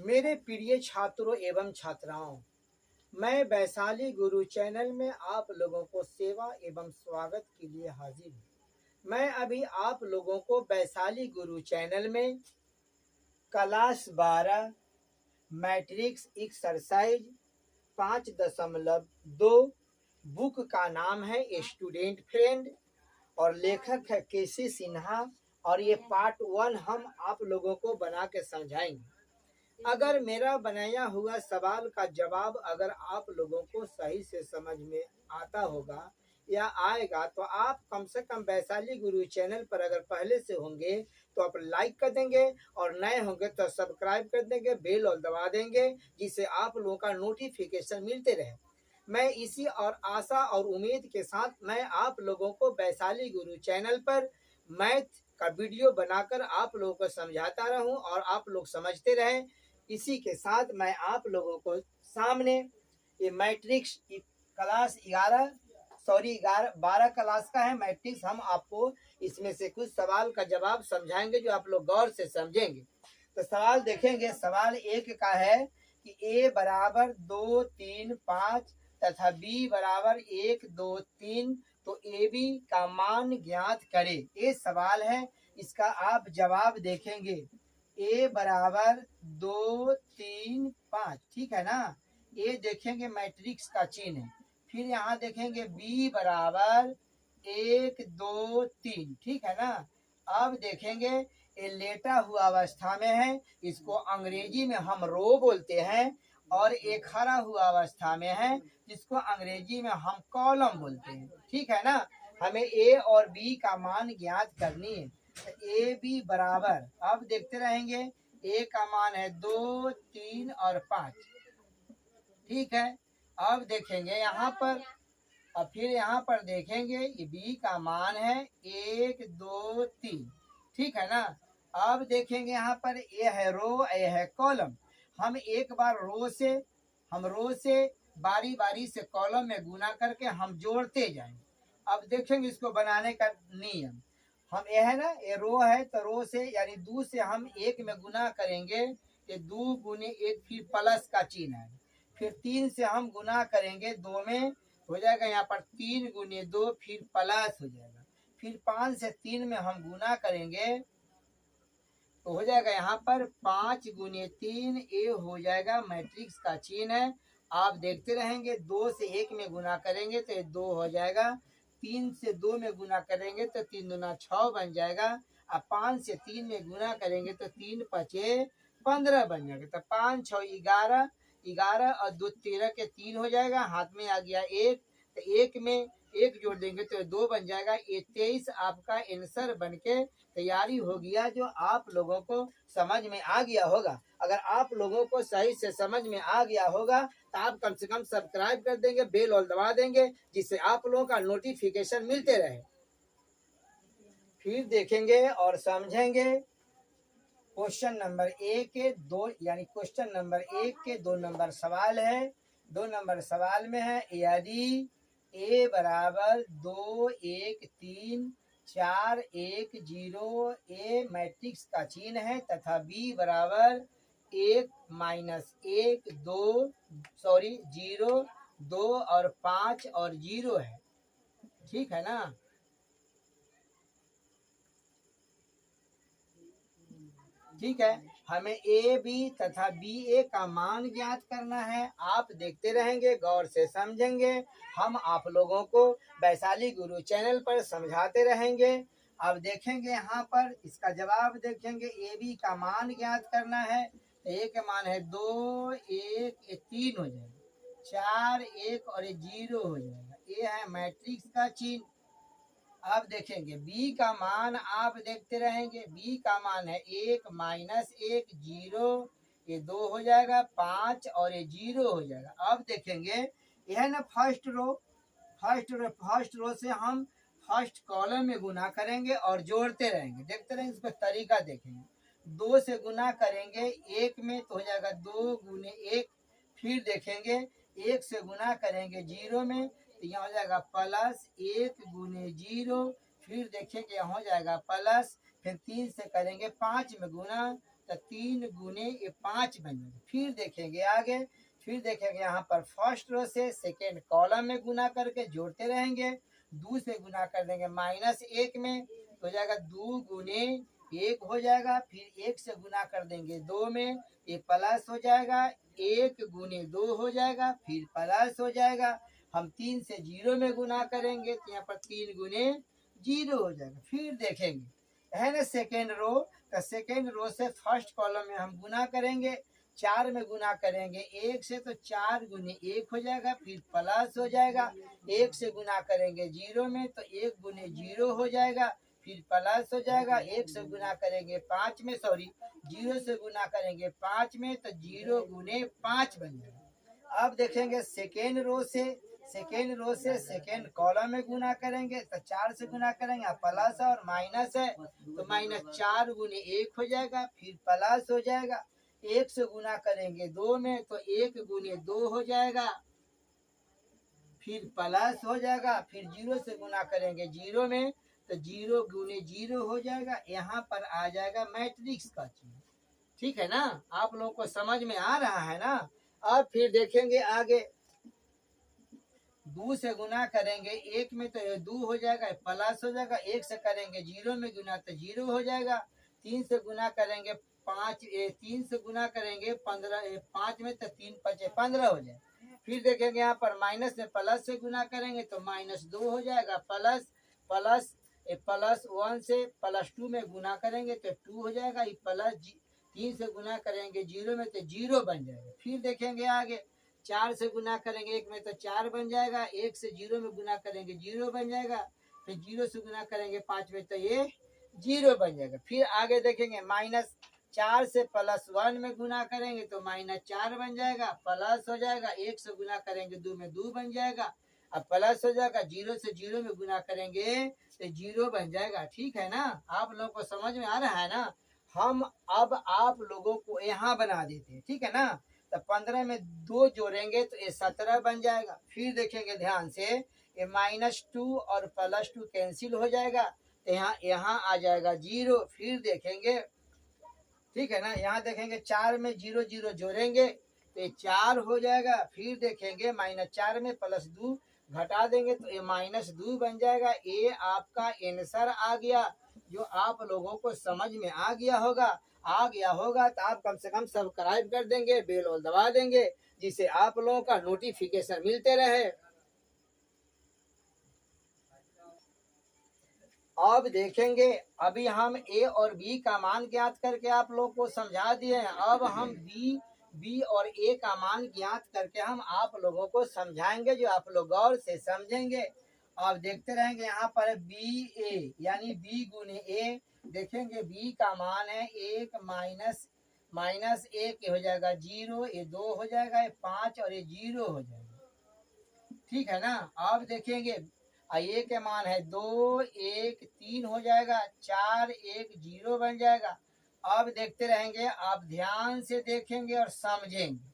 मेरे प्रिय छात्रों एवं छात्राओं, मैं वैशाली गुरु चैनल में आप लोगों को सेवा एवं स्वागत के लिए हाजिर हूँ। मैं अभी आप लोगों को वैशाली गुरु चैनल में क्लास 12 मैट्रिक्स एक्सरसाइज 5.2 बुक का नाम है स्टूडेंट फ्रेंड और लेखक है केसी सिन्हा और ये पार्ट 1 हम आप लोगों को बना के समझाएंगे। अगर मेरा बनाया हुआ सवाल का जवाब अगर आप लोगों को सही से समझ में आता होगा या आएगा तो आप कम से कम वैशाली गुरु चैनल पर अगर पहले से होंगे तो आप लाइक कर देंगे और नए होंगे तो सब्सक्राइब कर देंगे, बेल और दबा देंगे, जिससे आप लोगों का नोटिफिकेशन मिलते रहे। मैं इसी और आशा और उम्मीद के साथ मैं आप लोगों को वैशाली गुरु चैनल पर मैथ का वीडियो बनाकर आप लोगों को समझाता रहूं और आप लोग समझते रहें। इसी के साथ मैं आप लोगों को सामने ये मैट्रिक्स क्लास 12 क्लास का है मैट्रिक्स। हम आपको इसमें से कुछ सवाल का जवाब समझाएंगे जो आप लोग गौर से समझेंगे। तो सवाल देखेंगे। सवाल 1 का है कि a बराबर 2 3 5 तथा b बराबर 1 2 3 तो ab का मान ज्ञात करें। ये सवाल है, इसका आप जवाब देखेंगे। a बराबर 2 3 5, ठीक है ना। ये देखेंगे मैट्रिक्स का चिन्ह है। फिर यहाँ देखेंगे b बराबर 1 2 3, ठीक है ना। अब देखेंगे ये लेटा हुआ अवस्था में है, इसको अंग्रेजी में हम रो बोलते हैं, और एक खड़ा हुआ अवस्था में है जिसको अंग्रेजी में हम कॉलम बोलते हैं, ठीक है ना। हमें a और b का मान ज्ञात करनी है। ए बी बराबर, अब देखते रहेंगे, ए का मान है 2 3 और 5, ठीक है। अब देखेंगे यहाँ पर, और फिर यहाँ पर देखेंगे ये बी का मान है 1 2 3, ठीक है ना। अब देखेंगे यहाँ पर ए है रो, ए है कॉलम। हम एक बार रो से बारी बारी से कॉलम में गुना करके हम जोड़ते जाएंगे। अब देखेंगे इसको बनाने का नियम। हम ये है ना, ये रो है तो रो से यानी 2 से हम 1 में गुना करेंगे, ये 2 गुने 1, फिर प्लस का चिन्ह है। फिर 3 से हम गुना करेंगे 2 में, हो जाएगा यहाँ पर 3 गुने 2, फिर प्लस हो जाएगा। फिर 5 से 3 में हम गुना करेंगे तो हो जाएगा यहाँ पर 5 गुने 3, ये हो जाएगा मैट्रिक्स का चिन्ह है। आप देखते रहेंगे। 2 से 1 में गुना करेंगे तो ये 2 हो जाएगा। 3 से 2 में गुना करेंगे तो 3 दूना 6 बन जाएगा। अब 5 से 3 में गुना करेंगे तो 3 पचे 15 बन जाएगा। तो 5 6 11, 11 और 2 13 के 3 हो जाएगा। हाथ में आ गया 1, तो 1 में 1 जोड़ देंगे तो 2 बन जाएगा। ये 23 आपका आंसर बनके तैयारी हो गया, जो आप लोगों को समझ में आ गया होगा। अगर आप लोगों को सही से समझ में आ गया होगा तो आप कम से कम सब्सक्राइब कर देंगे, बेल और दबा देंगे, जिससे आप लोगों का नोटिफिकेशन मिलते रहे। फिर देखेंगे और समझेंगे क्वेश्चन नंबर 1 के 2, यानी क्वेश्चन नंबर 1 के 2 नंबर सवाल है। 2 नंबर सवाल में है यदि a बराबर 2 1 3 4 1 0 ए मैट्रिक्स का चिन्ह है तथा b बराबर 1 माइनस 1 2 0 2 और 5 और 0 है, ठीक है ना। ठीक है, हमें ए बी तथा बी ए का मान ज्ञात करना है। आप देखते रहेंगे, गौर से समझेंगे। हम आप लोगों को वैशाली गुरु चैनल पर समझाते रहेंगे। अब देखेंगे यहाँ पर इसका जवाब देखेंगे। ए बी का मान ज्ञात करना है। ए का मान है 2 1 3 हो जाएगा, 4 1 और 0 हो जाएगा। ये है मैट्रिक्स का चिन्ह। अब देखेंगे b का मान, आप देखते रहेंगे। b का मान है 1 माइनस 1 0, ये 2 हो जाएगा। 5 और ये 0 हो जाएगा। अब देखेंगे यह है ना फर्स्ट रो से हम फर्स्ट कॉलम में गुना करेंगे और जोड़ते रहेंगे। देखते रहेंगे, इसका तरीका देखेंगे। 2 से गुना करेंगे 1 में तो हो जाएगा 2 गुने 1। फिर देखेंगे 1 से गुना करेंगे 0 में तो यहाँ हो जाएगा प्लस 1 गुने 0। फिर देखेंगे यहाँ हो जाएगा प्लस। फिर 3 से करेंगे 5 में गुना तो 3 गुने ये 5 बन जाएगा। फिर देखेंगे आगे, फिर देखेंगे यहाँ पर फर्स्ट रो से सेकेंड कॉलम में गुना करके जोड़ते रहेंगे, 2 से गुना कर देंगे -1 में, तो हो जाएगा 2 गुने 1 हो जाएगा। फिर 1 से गुना कर देंगे 2 में, ये प्लस हो जाएगा, 1 गुने 2 हो जाएगा, फिर प्लस हो जाएगा। हम 3 से 0 में गुना करेंगे तो यहाँ पर 3 गुने 0 हो जाएगा। फिर देखेंगे है ना सेकेंड रो, तो सेकेंड रो से फर्स्ट कॉलम में हम गुना करेंगे, 4 में गुना करेंगे 1 से, तो 4 गुने 1 हो जाएगा, फिर प्लस हो जाएगा। 1 से गुना करेंगे 0 में, तो 1 गुने 0 हो जाएगा, फिर प्लस हो जाएगा। 1 से गुना करेंगे 5 में, सॉरी 0 से गुना करेंगे 5 में, तो 0 गुने 5 बन जाएगा। अब देखेंगे सेकेंड रो से सेकेंड कॉलम में गुना करेंगे, तो 4 से गुना करेंगे, प्लस और माइनस है, तो -4 गुने 1 हो जाएगा, फिर प्लस हो जाएगा। 1 से गुना करेंगे 2 में, तो 1 गुने 2 हो जाएगा, फिर प्लस हो जाएगा। फिर 0 से गुना करेंगे 0 में, तो 0 गुने 0 हो जाएगा। यहाँ पर आ जाएगा मैट्रिक्स का चिन्ह। ठीक है ना, आप लोगों को समझ में आ रहा है ना। अब फिर देखेंगे आगे, 2 से गुना करेंगे 1 में, तो 2 हो जाएगा, प्लस हो जाएगा। 1 से करेंगे 0 में गुना, तो 0 हो जाएगा। 3 से गुना करेंगे 3 से गुना करेंगे 5 में, तो 3 5 15 हो जाएगा। फिर देखेंगे यहाँ पर माइनस में प्लस से गुना करेंगे तो -2 हो जाएगा, प्लस 1 से +2 में गुना करेंगे तो 2 हो जाएगा। ये प्लस 3 से गुना करेंगे 0 में, तो 0 बन जाएगा। फिर देखेंगे आगे, 4 से गुना करेंगे 1 में, तो 4 बन जाएगा। 1 से 0 में गुना करेंगे 0 बन जाएगा। फिर 0 से गुना करेंगे 5 में, तो ये 0 बन जाएगा। फिर आगे देखेंगे -4 से +1 में गुना करेंगे तो -4 बन जाएगा, प्लस हो जाएगा। 1 से गुना करेंगे 2 में 2 बन जाएगा, अब प्लस हो जाएगा। 0 से 0 में गुना करेंगे तो 0 बन जाएगा। ठीक है ना, आप लोगों को समझ में आ रहा है ना। हम अब आप लोगों को यहाँ बना देते हैं, ठीक है ना। तो 15 में 2 जोड़ेंगे तो ये 17 बन जाएगा। फिर देखेंगे ध्यान से, ये -2 और +2 कैंसिल हो जाएगा, तो यहाँ आ जाएगा 0। फिर देखेंगे, ठीक है ना, यहाँ देखेंगे 4 में 0 0 जोड़ेंगे तो ये 4 हो जाएगा। फिर देखेंगे -4 में +2 घटा देंगे तो ये -2 बन जाएगा। ये आपका आंसर आ गया, जो आप लोगों को समझ में आ गया होगा। तो आप कम से कम सब्सक्राइब कर देंगे, बेल और दबा देंगे, जिससे आप लोगों का नोटिफिकेशन मिलते रहे। अब देखेंगे, अभी हम ए और बी का मान ज्ञात करके आप लोग को समझा दिए हैं। अब हम बी और ए का मान ज्ञात करके हम आप लोगों को समझाएंगे, जो आप लोग गौर से समझेंगे। अब देखते रहेंगे, यहाँ पर बी ए यानी बी गुने ए। देखेंगे बी का मान है 1 माइनस 1 हो जाएगा 0, ये 2 हो जाएगा, ये 5 और ये 0 हो जाएगा। ठीक है ना। अब देखेंगे ए के मान है 2 1 3 हो जाएगा, 4 1 0 बन जाएगा। अब देखते रहेंगे, आप ध्यान से देखेंगे और समझेंगे,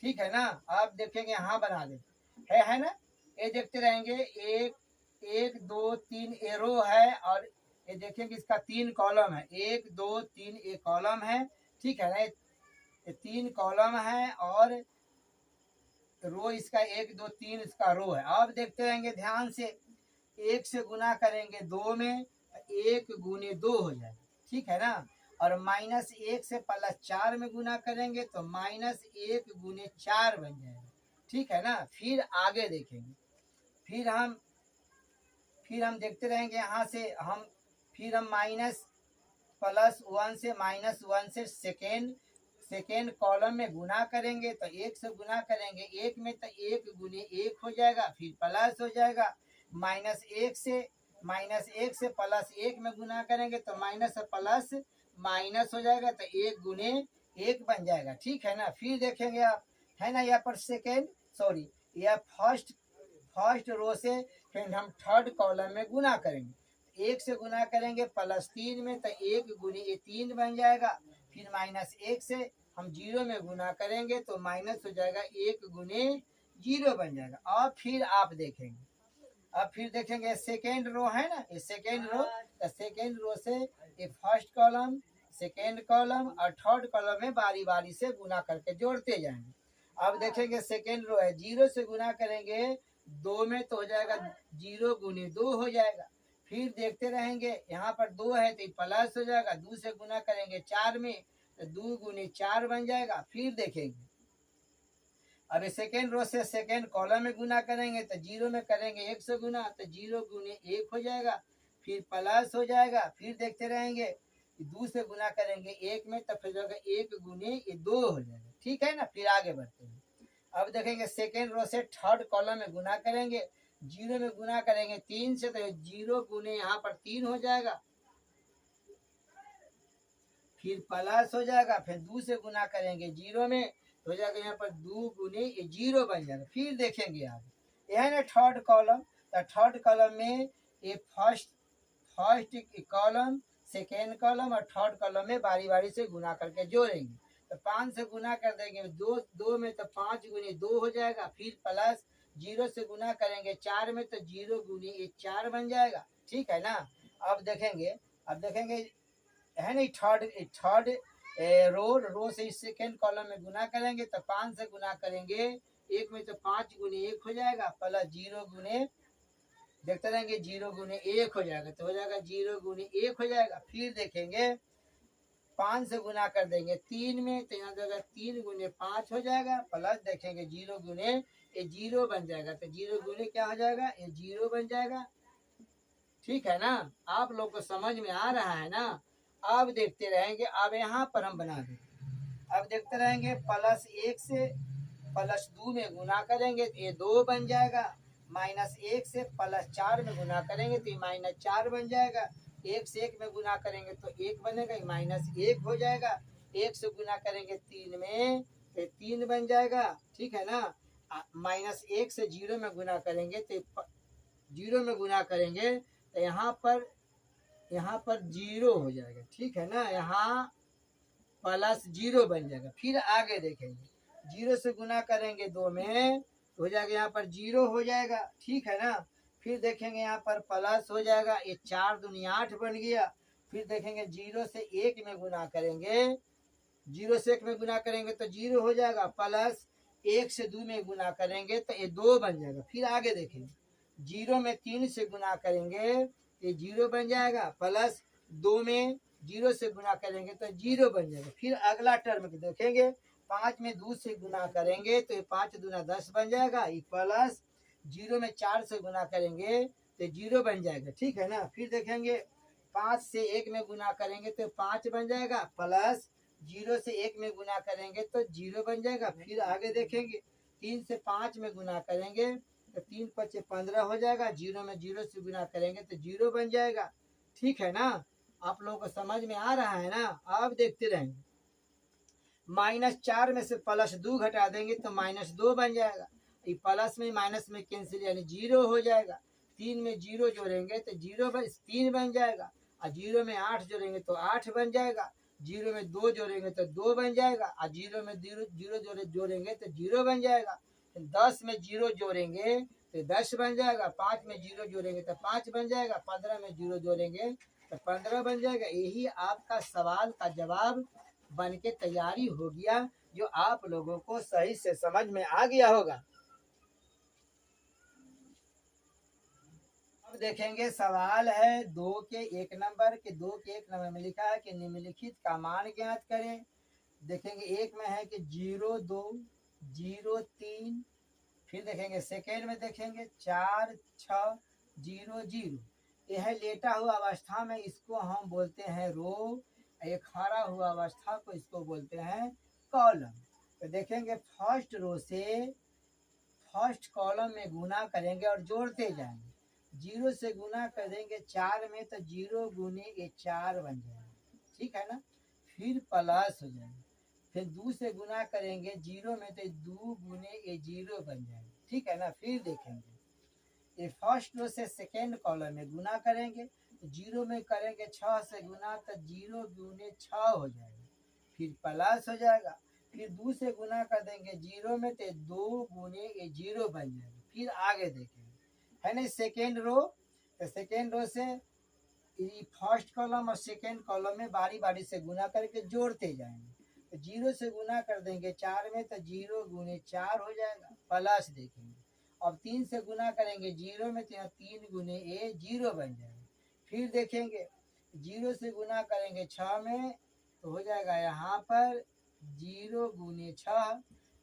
ठीक है ना। आप देखेंगे, यहाँ बना देते है ना। ये देखते रहेंगे, 1 2 3 एरो है, और ये देखेंगे इसका 3 कॉलम है, 1 2 3 एक कॉलम है, ठीक है ना। ये 3 कॉलम है और रो इसका 1 2 3 इसका रो है। अब देखते रहेंगे ध्यान से, 1 से गुना करेंगे 2 में, 1 गुने 2 हो जाएगा, ठीक है ना। और -1 से +4 में गुना करेंगे तो -1 गुने 4 बन जाएगा, ठीक है ना। फिर आगे देखेंगे, फिर हम देखते रहेंगे, यहाँ से हम +1 से -1 से सेकेंड कॉलम में गुना करेंगे तो 1 से गुना करेंगे 1 में, तो 1 गुने 1 हो जाएगा, फिर प्लस हो जाएगा। -1 से +1 में गुना करेंगे तो माइनस से प्लस माइनस हो जाएगा, तो 1 गुने 1 बन जाएगा, ठीक है ना। फिर देखेंगे आप, है ना, यहाँ पर यह फर्स्ट रो से फिर हम थर्ड कॉलम में गुना करेंगे। 1 से गुना करेंगे +3 में, तो 1 गुने ये 3 बन जाएगा। फिर -1 से हम 0 में गुना करेंगे तो माइनस हो जाएगा, 1 गुने 0 बन जाएगा। और फिर आप देखेंगे, अब फिर देखेंगे सेकेंड रो है ना, ये सेकेंड रो, तो सेकेंड रो से ये फर्स्ट कॉलम, सेकेंड कॉलम और थर्ड कॉलम में बारी बारी से गुना करके जोड़ते जाएंगे। अब देखेंगे सेकेंड रो है, 0 से गुना करेंगे 2 में तो हो जाएगा 0 गुने 2 हो जाएगा। फिर देखते रहेंगे, यहाँ पर 2 है तो प्लस हो जाएगा, 2 से गुना करेंगे 4 में तो 2 गुने 4 बन जाएगा। फिर देखेंगे अब सेकेंड रो से सेकेंड कॉलम में गुना करेंगे तो 0 में करेंगे 1 से गुना तो 0 गुने 1 हो जाएगा, फिर प्लस हो जाएगा। फिर देखते रहेंगे 2 से गुना करेंगे 1 में तो फिर जाएगा 1 गुने 2 हो जाएगा। ठीक है ना, फिर आगे बढ़ते हैं। अब देखेंगे सेकेंड रो से थर्ड कॉलम में गुना करेंगे, 0 में गुना करेंगे 3 से तो 0 गुने यहाँ पर 3 हो जाएगा, फिर प्लस हो जाएगा। फिर 2 से गुना करेंगे 0 में तो हो जाएगा यहाँ पर 2 गुने 0 बन जाएगा। फिर देखेंगे आगे, यह है ना थर्ड कॉलम, तो थर्ड कॉलम में ये फर्स्ट कॉलम, सेकेंड कॉलम और थर्ड कॉलम में बारी बारी से गुना करके जोड़ेंगे। तो 5 से गुना कर देंगे 2 में तो 5 गुने 2 हो जाएगा, फिर प्लस 0 से गुना करेंगे 4 में तो 0 गुने 4 बन जाएगा। ठीक है ना। अब देखेंगे है नहीं थर्ड रो से सेकेंड कॉलम में गुना करेंगे तो 5 से गुना करेंगे 1 में तो 5 गुने 1 हो जाएगा, प्लस 0 गुने देखते रहेंगे 0 गुने 1 हो जाएगा तो हो जाएगा 0 गुने 1 हो जाएगा। फिर देखेंगे 5 से गुना कर देंगे 3 में तो यहाँ जाएगा 3 गुने 5 हो जाएगा, प्लस देखेंगे 0 गुने 0 बन जाएगा तो 0 गुने क्या हो जाएगा 0 बन जाएगा। ठीक है ना, आप लोग को समझ में आ रहा है ना। अब देखते रहेंगे, अब यहाँ पर हम बना देंगे। अब देखते रहेंगे प्लस 1 से प्लस 2 में गुना करेंगे तो ये 2 बन जाएगा, माइनस 1 से प्लस 4 में गुना करेंगे तो ये माइनस 4 बन जाएगा, 1 से 1 में गुना करेंगे तो 1 बनेगा, माइनस 1 हो जाएगा। 1 से गुना करेंगे 3 में तो 3 बन जाएगा। ठीक है ना, माइनस 1 से 0 में गुना करेंगे तो 0 में गुना करेंगे तो यहाँ पर 0 हो जाएगा। ठीक है ना, यहाँ प्लस 0 बन जाएगा। फिर आगे देखेंगे 0 से गुना करेंगे 2 में तो हो जाएगा यहाँ पर 0 हो जाएगा। ठीक है ना, फिर देखेंगे यहाँ पर प्लस हो जाएगा, ये 4 दूनी 8 बन गया। फिर देखेंगे 0 से 1 में गुना करेंगे, 0 से 1 में गुना करेंगे तो 0 हो जाएगा, प्लस 1 से 2 में गुना करेंगे तो ये 2 बन जाएगा। फिर आगे देखेंगे 0 में 3 से गुना करेंगे ये 0 बन जाएगा, प्लस 2 में 0 से गुना करेंगे तो 0 बन जाएगा। फिर अगला टर्म देखेंगे 5 में 2 से गुना करेंगे तो ये 5 दूना 10 बन जाएगा, प्लस 0 में 4 से गुना करेंगे तो 0 बन जाएगा। ठीक है ना, फिर देखेंगे 5 से 1 में गुना करेंगे तो 5 बन जाएगा, प्लस 0 से 1 में गुना करेंगे तो 0 बन जाएगा। फिर आगे देखेंगे 3 से 5 में गुना करेंगे तो 3 5 15 हो जाएगा, 0 में 0 से गुना करेंगे तो 0 बन जाएगा। ठीक है ना, आप लोगों को समझ में आ रहा है ना। अब देखते रहेंगे माइनस 4 में से प्लस 2 घटा देंगे तो माइनस 2 बन जाएगा, ये प्लस में माइनस में कैंसिल यानी 0 हो जाएगा। 3 में 0 जोड़ेंगे तो 3 बन जाएगा, और 0 में 8 जोड़ेंगे तो 8 बन जाएगा, 0 में 2 जोड़ेंगे तो 2 बन जाएगा, और 0 में 0 जोड़ेंगे तो 0 बन जाएगा। 10 में 0 जोड़ेंगे तो 10 बन जाएगा, 5 में 0 जोड़ेंगे तो 5 बन जाएगा, 15 में 0 जोड़ेंगे तो 15 बन जाएगा। यही आपका सवाल का जवाब बन के तैयारी हो गया, जो आप लोगों को सही से समझ में आ गया होगा। अब देखेंगे सवाल है 2 के 1 नंबर के 2 के 1 नंबर में लिखा है कि निम्नलिखित का मान ज्ञात करें। देखेंगे एक में है कि 0 2 0 3, फिर देखेंगे सेकेंड में देखेंगे 4 6 0 0। यह लेटा हुआ अवस्था में इसको हम बोलते हैं रो, एक खड़ा हुआ अवस्था को इसको बोलते हैं कॉलम। तो देखेंगे फर्स्ट रो से फर्स्ट कॉलम में गुना करेंगे और जोड़ते जाएंगे, 0 से गुना कर देंगे 4 में तो 0 गुने 4 बन जाएगा। ठीक है ना, फिर प्लस हो जाएगा, फिर 2 से गुना करेंगे 0 में तो 2 गुने 0 बन जाएगा। ठीक है ना, फिर देखेंगे ये फर्स्ट रो से सेकेंड कॉलम में गुना करेंगे, 0 में करेंगे 6 से गुना तो 0 गुने 6 हो जाएगा, फिर प्लस हो जाएगा, फिर 2 से गुना कर देंगे 0 में तो 2 गुने 0 बन जाएगा। फिर आगे देखेंगे है ना सेकेंड रो, तो सेकेंड रो से ये फर्स्ट कॉलम और सेकेंड कॉलम में बारी बारी से गुना करके जोड़ते जाएंगे। तो 0 से गुना कर देंगे 4 में, तो 0 गुने 4 हो जाएगा, प्लस देखेंगे। अब 3 से गुना करेंगे 0 में, तो यहाँ 3 गुने ए 0 बन जाएगा। फिर देखेंगे 0 से गुना करेंगे 6 में, तो हो जाएगा यहाँ पर 0 गुने 6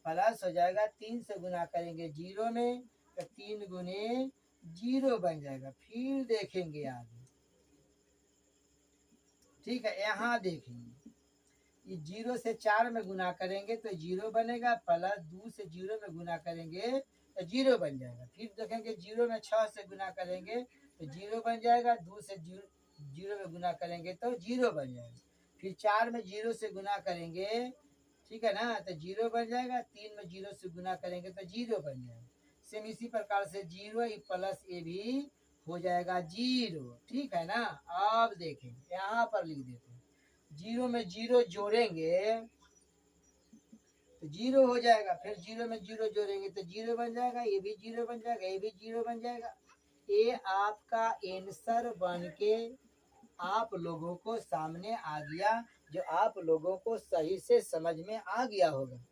प्लस हो जाएगा। 3 से गुना करेंगे 0 में, तो 3 गुने 0 बन जाएगा। फिर देखेंगे आगे, ठीक है। यहाँ देखेंगे ये 0 से 4 में गुना करेंगे तो 0 बनेगा, प्लस 2 से 0 में गुना करेंगे तो 0 बन जाएगा। फिर देखेंगे 0 में 6 से गुना करेंगे तो 0 बन जाएगा, 2 से 0 में गुना करेंगे तो 0 बन जाएगा। फिर 4 में 0 से गुना करेंगे, ठीक है ना, तो 0 बन जाएगा। 3 में 0 से गुना करेंगे तो 0 बन जाएगा। सेम इसी प्रकार से 0 प्लस ए भी हो जाएगा 0, ठीक है ना। अब देखेंगे यहाँ पर लिख देते हैं, 0 में 0 जोड़ेंगे तो 0 हो जाएगा। फिर 0 में 0 जोड़ेंगे तो 0 बन जाएगा, ये भी 0 बन जाएगा, ये भी 0 बन जाएगा। ये आपका आंसर बन के आप लोगों को सामने आ गया, जो आप लोगों को सही से समझ में आ गया होगा।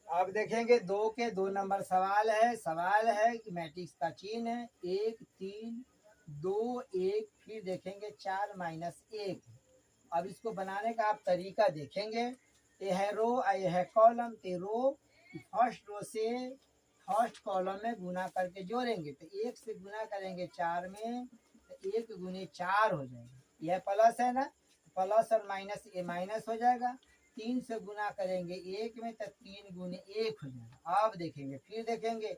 अब देखेंगे 2 के 2 नंबर सवाल है कि मैट्रिक्स का चिन्ह है 1 3 2 1, फिर देखेंगे 4 माइनस 1। अब इसको बनाने का आप तरीका देखेंगे, ये है रो और ये है कॉलम। तो रो फर्स्ट रो से फर्स्ट कॉलम में गुना करके जोड़ेंगे, तो 1 से गुना करेंगे 4 में, तो 1 गुने 4 हो जाएगा। यह प्लस है ना, प्लस और माइनस ये माइनस हो जाएगा। 3 से गुना करेंगे 1 में, तो 3 गुने 1 हो जाएगा। अब देखेंगे, फिर देखेंगे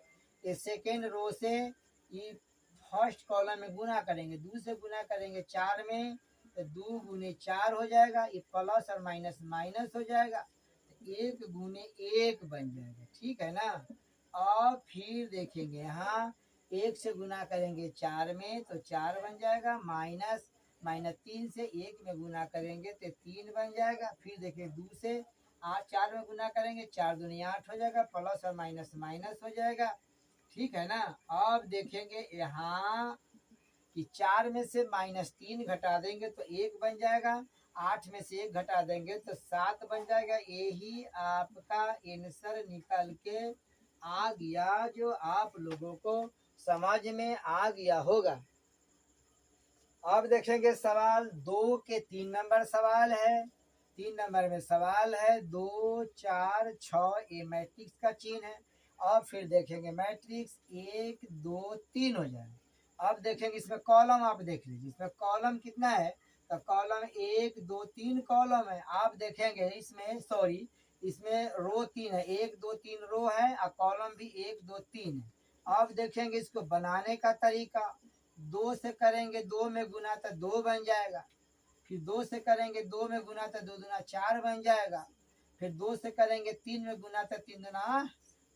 ये सेकेंड रो से ये फर्स्ट कॉलम में गुना करेंगे, 2 से गुना करेंगे 4 में, तो 2 गुने 4 हो जाएगा। ये प्लस और माइनस माइनस हो जाएगा, 1 गुने 1 बन जाएगा, ठीक है ना। और फिर देखेंगे यहाँ 1 से गुना करेंगे 4 में, तो 4 बन जाएगा, माइनस 3 से 1 में गुना करेंगे तो 3 बन जाएगा। फिर देखिए 2 से 4 में गुना करेंगे, 4 दूनी 8 हो जाएगा, प्लस और माइनस माइनस हो जाएगा, ठीक है ना। अब देखेंगे यहाँ कि 4 में से -3 घटा देंगे तो 1 बन जाएगा, 8 में से 1 घटा देंगे तो 7 बन जाएगा। यही आपका आंसर निकल के आ गया, जो आप लोगों को समझ में आ गया होगा। अब देखेंगे सवाल 2 के 3 नंबर सवाल है। 3 नंबर में सवाल है 2 4 6, ये मैट्रिक्स का चिन्ह है। अब फिर देखेंगे मैट्रिक्स 1 2 3 हो जाए। अब देखेंगे इसमें कॉलम, आप देख लीजिए इसमें कॉलम कितना है, तो कॉलम 1 2 3 कॉलम है। आप देखेंगे इसमें इसमें रो 3 है, 1 2 3 रो है और कॉलम भी 1 2 3 है। अब देखेंगे इसको बनाने का तरीका, 2 से करेंगे 2 में गुना तो 2 बन जाएगा। फिर 2 से करेंगे 2 में गुना तो 2 दूना 4 बन जाएगा। फिर 2 से करेंगे 3 में गुना तो 3 दूना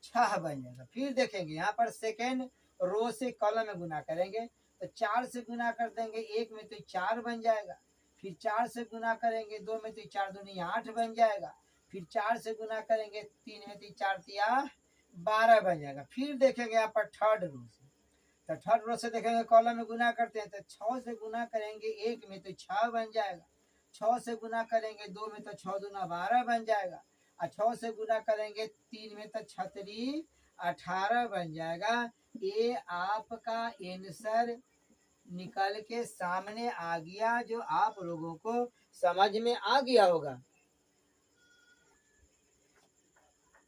6 बन जाएगा। फिर देखेंगे यहाँ पर सेकेंड रो से कॉलम में गुना करेंगे तो 4 से गुना कर देंगे 1 में तो 4 बन जाएगा। फिर 4 से गुना करेंगे 2 में तो 4 दूनी 8 बन जाएगा। फिर 4 से गुना करेंगे 3 में तो 4 तिया 12 बन जाएगा। फिर देखेंगे यहाँ पर थर्ड रो से, तो थर्ड रो से देखेंगे कॉलम में गुना करते हैं तो 6 से गुना करेंगे 1 में तो 6 बन जाएगा। 6 से गुना करेंगे 2 में तो 6 दूना 12 बन जाएगा। और 6 से गुना करेंगे 3 में तो 6 18 बन जाएगा। ये आपका आंसर निकल के सामने आ गया, जो आप लोगों को समझ में आ गया होगा।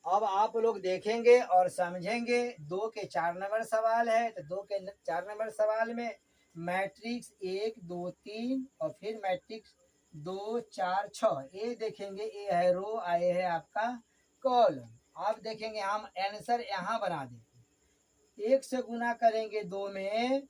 अब आप लोग देखेंगे और समझेंगे 2 के 4 नंबर सवाल है। तो 2 के 4 नंबर सवाल में मैट्रिक्स 1 2 3 और फिर मैट्रिक्स 2 4 6, ये देखेंगे, ये है रो, आए है आपका कॉलम। अब देखेंगे हम आंसर यहाँ बना देंगे, 1 से गुना करेंगे 2 में,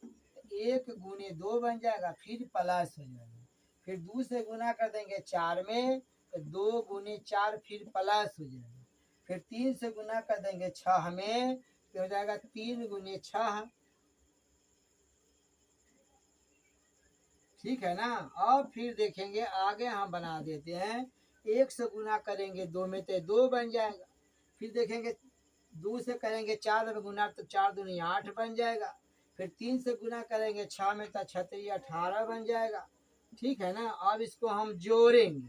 1 गुने 2 बन जाएगा, फिर प्लस हो जाएगा। फिर 2 से गुना कर देंगे 4 में, तो 2 गुने 4 फिर प्लस हो जाएगा। फिर 3 से गुना कर देंगे 6 में, तो हो जाएगा 3 गुने 6, ठीक है ना। अब फिर देखेंगे आगे हम बना देते हैं, 1 से गुना करेंगे 2 में तो 2 बन जाएगा। फिर देखेंगे 2 से करेंगे 4 में गुना तो 4 दूनी 8 बन जाएगा। फिर 3 से गुना करेंगे 6 में तो 6 18 बन जाएगा। ठीक है ना। अब इसको हम जोड़ेंगे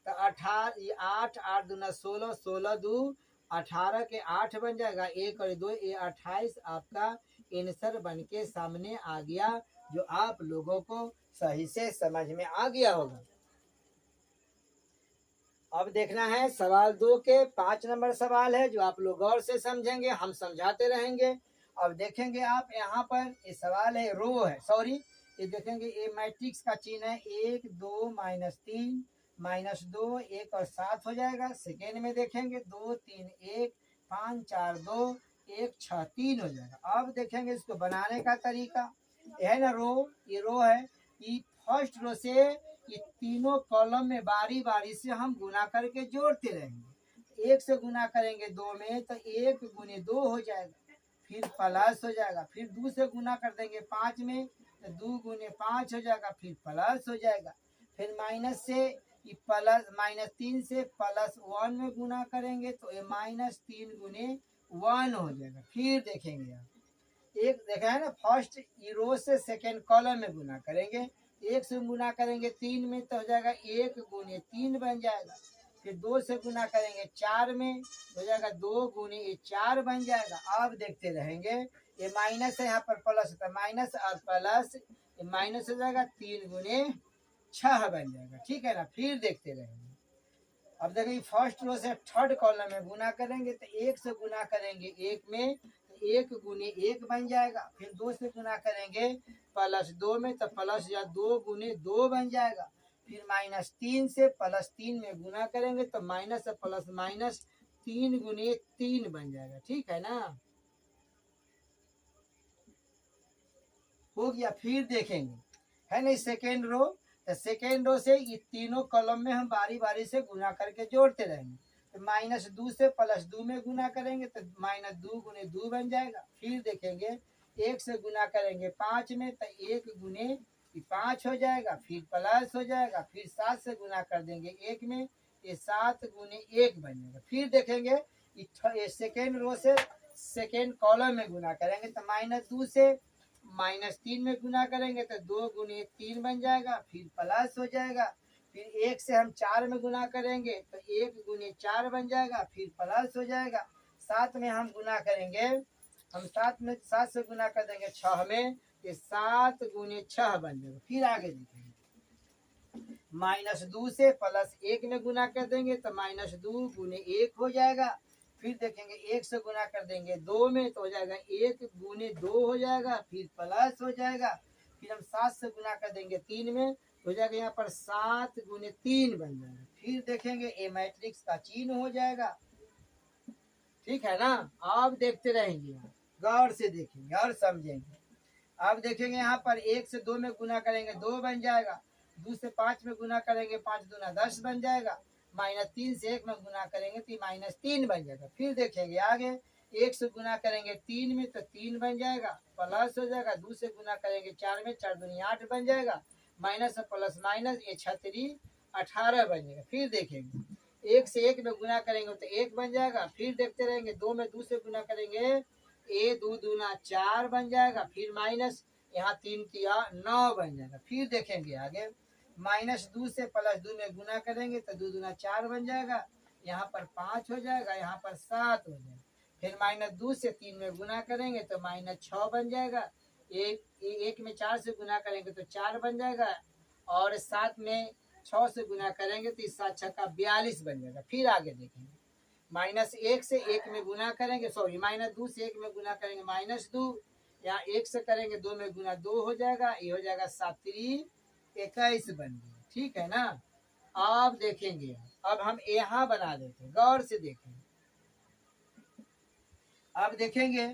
तो 18 8 8 दूना 16 16 दू 18 के 8 बन जाएगा। 1 और 2 ये 28 आपका आंसर बन के सामने आ गया, जो आप लोगों को सही से समझ में आ गया होगा। अब देखना है सवाल 2 के 5 नंबर सवाल है, जो आप लोग गौर से समझेंगे, हम समझाते रहेंगे। अब देखेंगे आप यहाँ पर ये सवाल है, रो है, सॉरी ये देखेंगे ये मैट्रिक्स का चिन्ह है 1 2 -3 -2 1 और 7 हो जाएगा। सेकेंड में देखेंगे 2 3 1 5 4 2 1 6 3 हो जाएगा। अब देखेंगे इसको बनाने का तरीका, ये है ना रो, ये रो है, ये फर्स्ट रो से ये तीनों कॉलम में बारी बारी से हम गुना करके जोड़ते रहेंगे। 1 से गुना करेंगे 2 में तो 1 गुने 2 हो जाएगा, फिर प्लस हो जाएगा। फिर 2 से गुना कर देंगे 5 में तो 2 गुने 5 हो जाएगा, फिर प्लस हो जाएगा। फिर माइनस से ये प्लस -3 से +1 में गुना करेंगे तो ये -3 गुने 1 हो जाएगा। फिर देखेंगे आप एक देखा है ना, फर्स्ट रो से सेकेंड कॉलम में गुना करेंगे, 1 से गुना करेंगे 3 में तो हो जाएगा 1 गुने 3 बन जाएगा। फिर 2 से गुना करेंगे 4 में हो जाएगा 2 गुने 4 बन जाएगा। अब देखते रहेंगे, ये माइनस है यहाँ पर प्लस होता है, माइनस और प्लस ये माइनस हो जाएगा 3 गुने 6 बन जाएगा। ठीक है ना। फिर देखते रहेंगे। अब देखिए फर्स्ट रो से थर्ड कॉलम में गुना करेंगे तो 1 से गुना करेंगे 1 में तो 1 गुने 1 बन जाएगा। फिर 2 से गुना करेंगे +2 में तो प्लस या 2 गुने 2 बन जाएगा। फिर -3 से +3 में गुना करेंगे तो माइनस प्लस -3 गुने 3 बन जाएगा। ठीक है ना, हो गया। फिर देखेंगे है ना सेकेंड रो, तो सेकेंड रो से ये तीनों कॉलम में हम बारी बारी से गुना करके जोड़ते रहेंगे। तो -2 से +2 में गुना करेंगे तो -2 गुने 2 बन जाएगा। फिर देखेंगे 1 से गुना करेंगे 5 में तो 1 गुने 5 हो जाएगा, फिर प्लस हो जाएगा। फिर 7 से गुना कर देंगे 1 में, ये 7 गुने 1 बन जाएगा। फिर देखेंगे ये सेकेंड रो से सेकेंड कॉलम में गुना करेंगे तो -2 से -3 में गुना करेंगे तो 2 गुने 3 बन जाएगा, फिर प्लस हो जाएगा। फिर 1 से हम 4 में गुना करेंगे तो 1 गुने 4 बन जाएगा, फिर प्लस हो जाएगा। 7 में हम गुना करेंगे, हम 7 से गुना कर देंगे 6 में, ये 7 गुने 6 बन जाएगा। फिर आगे देखेंगे -2 से +1 में गुना कर देंगे तो -2 गुने 1 हो जाएगा। फिर देखेंगे 1 से गुना कर देंगे 2 में तो हो जाएगा 1 गुने 2 हो जाएगा, फिर प्लस हो जाएगा। फिर हम 7 से गुना कर देंगे 3 में हो जाएगा यहाँ पर 7 गुने 3 बन जाएगा। फिर देखेंगे ए मैट्रिक्स का चिन्ह हो जाएगा। ठीक है ना। अब देखते रहेंगे, गौर से देखेंगे और समझेंगे। अब देखेंगे यहाँ पर 1 से 2 में गुना करेंगे 2 बन जाएगा, 2 से 5 में गुना करेंगे 5 दूना 10 बन जाएगा, -3 से 1 में गुना करेंगे तो -3 बन जाएगा। फिर देखेंगे आगे 1 से गुना करेंगे 3 में तो 3 बन जाएगा, प्लस हो जाएगा। 2 से गुना करेंगे 4 में 4 दूनी 8 बन जाएगा, माइनस प्लस माइनस ये 6 18 बन जाएगा। फिर देखेंगे 1 से 1 में गुना करेंगे तो 1 बन जाएगा। फिर देखते रहेंगे 2 में 2 से गुना करेंगे ए 2 दूना 4 बन जाएगा, फिर माइनस यहाँ 3 किया 9 बन जाएगा। फिर देखेंगे आगे -2 से +2 में गुना करेंगे तो 2 दूना 4 बन जाएगा, यहाँ पर 5 हो जाएगा, यहाँ पर 7 हो जाएगा। फिर -2 से 3 में गुना करेंगे तो -6 बन जाएगा, एक में 4 से गुना करेंगे तो 4 बन जाएगा, और 7 में 6 से गुना करेंगे तो 7 6 का 42 बन जाएगा। फिर आगे देखेंगे -1 से 1 में गुना करेंगे, सॉरी -2 से 1 में गुना करेंगे -2, यहाँ 1 से करेंगे 2 में गुना 2 हो जाएगा, ये हो जाएगा 7 3 21 बन गया। ठीक है ना। अब देखेंगे, अब हम यहाँ बना देते हैं, गौर से देखेंगे। अब देखेंगे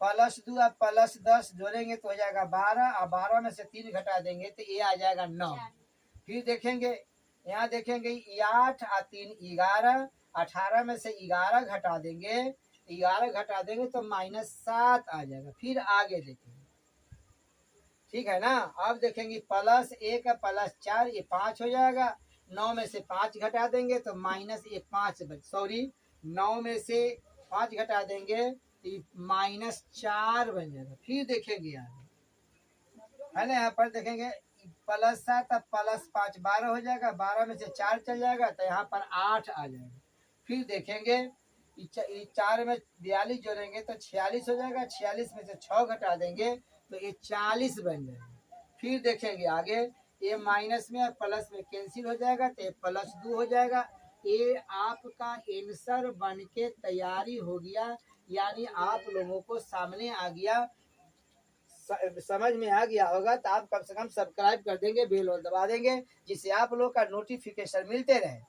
+2 और +10 जोड़ेंगे तो हो जाएगा 12, और 12 में से 3 घटा देंगे तो ये आ जाएगा 9। फिर देखेंगे यहाँ देखेंगे 8 और 3 11, 18 में से 11 घटा देंगे, 11 घटा देंगे तो -7 आ जाएगा। फिर आगे देखेंगे। ठीक है ना। अब देखेंगे +1 +4 ये 5 हो जाएगा, 9 में से 5 घटा देंगे तो -5 सॉरी 9 में से 5 घटा देंगे -4 बन जाएगा। फिर देखेंगे यहाँ है ना, यहाँ पर देखेंगे +7 अब +5 12 हो जाएगा, 12 में से 4 चल जाएगा तो यहाँ पर 8 आ जाएगा। फिर देखेंगे 4 में 42 जोड़ेंगे तो 46 हो जाएगा, 46 में से 6 घटा देंगे तो ये 40 बन जाएगा। फिर देखेंगे आगे ये माइनस में और प्लस में कैंसिल हो जाएगा तो ये +2 हो जाएगा। ये आपका आंसर बन के तैयारी हो गया, यानी आप लोगों को सामने आ गया, समझ में आ गया होगा तो आप कम से कम सब्सक्राइब कर देंगे, बेल और दबा देंगे, जिससे आप लोग का नोटिफिकेशन मिलते रहे।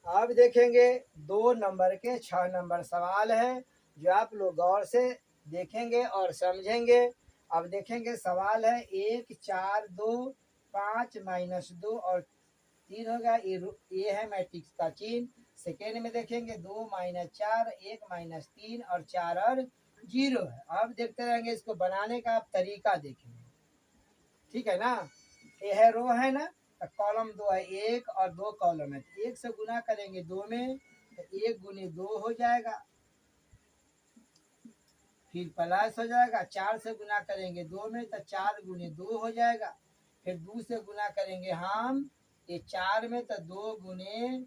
अब देखेंगे 2 नंबर के 6 नंबर सवाल है जो आप लोग गौर से देखेंगे और समझेंगे। अब देखेंगे सवाल है 1 4 2 5 -2 और 3 होगा, ये है मैट्रिक्स का चिन्ह। सेकेंड में देखेंगे 2 -4 1 -3 और 4 और 0 है। अब देखते रहेंगे इसको बनाने का आप तरीका देखेंगे, ठीक है ना। ये है रो है ना, तो कॉलम 2 है, 1 और 2 कॉलम है, 1 से गुना करेंगे 2 में तो 1 गुने 2 हो जाएगा, फिर प्लस हो जाएगा, 4 से गुना करेंगे 2 में तो 4 गुने 2 हो जाएगा, फिर 2 से गुना करेंगे हम ये 4 में तो 2 गुने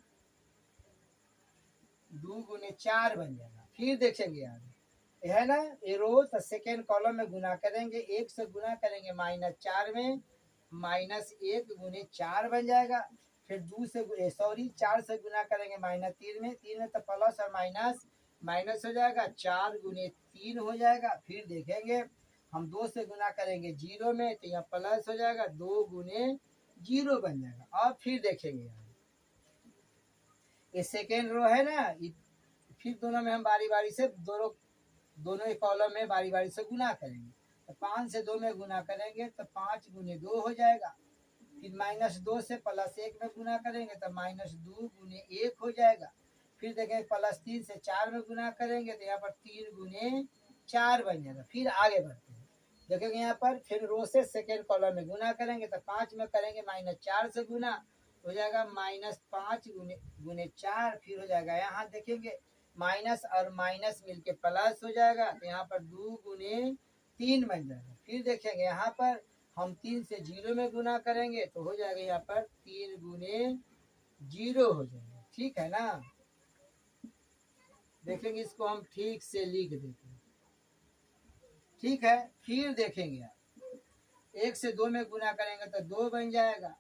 4 बन जाएगा। फिर देखेंगे आगे है ना, ये रो तो सेकेंड कॉलम में गुना करेंगे, 1 से गुना करेंगे -4 में -1 गुने 4 बन जाएगा, फिर 4 से गुना करेंगे -3 में, 3 में तो प्लस और माइनस हो जाएगा, 4 गुने 3 हो जाएगा। फिर देखेंगे हम 2 से गुना करेंगे 0 में तो यहाँ प्लस हो जाएगा, 2 गुने 0 बन जाएगा। अब फिर देखेंगे ये सेकेंड रो है ना, फिर दोनों में हम बारी बारी से दोनों ही कॉलम में बारी बारी से गुना करेंगे, तो 5 से 2 में गुना करेंगे तो 5 गुने 2 हो जाएगा, फिर -2 से +1 में गुना करेंगे तो -2 गुने 1 हो जाएगा। फिर देखेंगे +3 से 4 में गुना करेंगे तो यहाँ पर 3 गुने 4 बन जाएगा। फिर आगे बढ़ते हैं, देखेंगे यहाँ पर फिर रो से सेकेंड कॉलम में गुना करेंगे तो 5 में करेंगे -4 से गुना हो जाएगा -5 गुने 4, फिर हो जाएगा यहाँ देखेंगे माइनस और माइनस मिलके प्लस हो जाएगा तो यहाँ पर 2 गुने 3 बन जाएगा। फिर देखेंगे यहाँ पर हम 3 से 0 में गुना करेंगे तो हो जाएगा यहाँ पर 3 गुने 0 हो जाएगा, ठीक है ना। देखेंगे इसको हम ठीक से लिख देते हैं, ठीक है। फिर देखेंगे आप 1 से 2 में गुना करेंगे तो 2 बन जाएगा,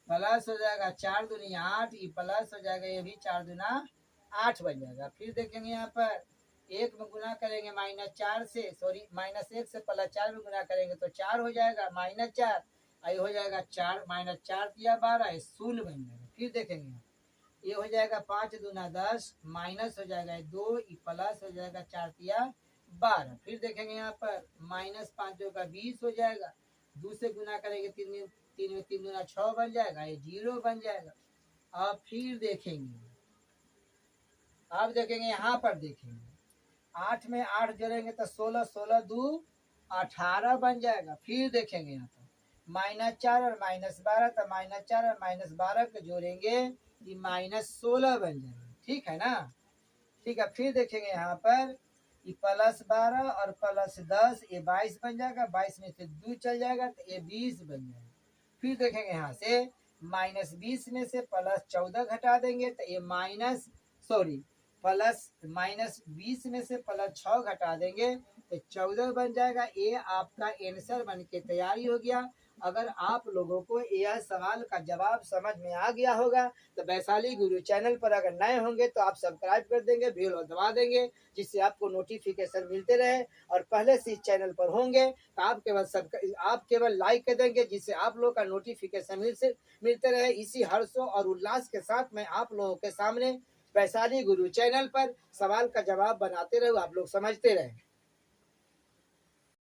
प्लस हो जाएगा 4 दूनी 8, ये प्लस हो जाएगा, ये भी 4 दूना 8 बन जाएगा। फिर देखेंगे यहाँ पर 1 में गुना करेंगे -1 से +4 में गुना करेंगे तो 4 हो जाएगा, -4 आई हो जाएगा 4 -4 दिया 12 0 बन जाएगा। फिर देखेंगे ये हो जाएगा 5 दूना 10 माइनस हो जाएगा 2 प्लस हो जाएगा 4 दिया 12। फिर देखेंगे यहाँ पर -5 होगा 20 हो जाएगा, 2 से गुना करेंगे 3 में 3 दूना 6 बन जाएगा, ये 0 बन जाएगा। अब फिर देखेंगे, अब देखेंगे यहाँ पर देखेंगे 8 में 8 जोड़ेंगे तो 16 16 2 18 बन जाएगा। फिर देखेंगे यहाँ पर -4 और -12 तो -4 और -12 को जोड़ेंगे ये -16 बन जाएगा, ठीक है ना, ठीक है। फिर देखेंगे यहाँ पर ये +12 और +10 ये 22 बन जाएगा, 22 में से 2 चल जाएगा तो ये 20 बन जाएगा। फिर देखेंगे यहाँ से -20 में से +14 घटा देंगे तो ये -20 में से +6 घटा देंगे तो 14 बन जाएगा। ये आपका आंसर बन के तैयारी हो गया। अगर आप लोगों को यह सवाल का जवाब समझ में आ गया होगा तो वैशाली गुरु चैनल पर अगर नए होंगे तो आप सब्सक्राइब कर देंगे, बेल और दबा देंगे, जिससे आपको नोटिफिकेशन मिलते रहे। और पहले से इस चैनल पर होंगे तो आप केवल लाइक कर देंगे, जिससे आप लोग का नोटिफिकेशन मिलते रहे। इसी हर्षों और उल्लास के साथ मैं आप लोगों के सामने वैशाली गुरु चैनल पर सवाल का जवाब बनाते रहे, आप लोग समझते रहे।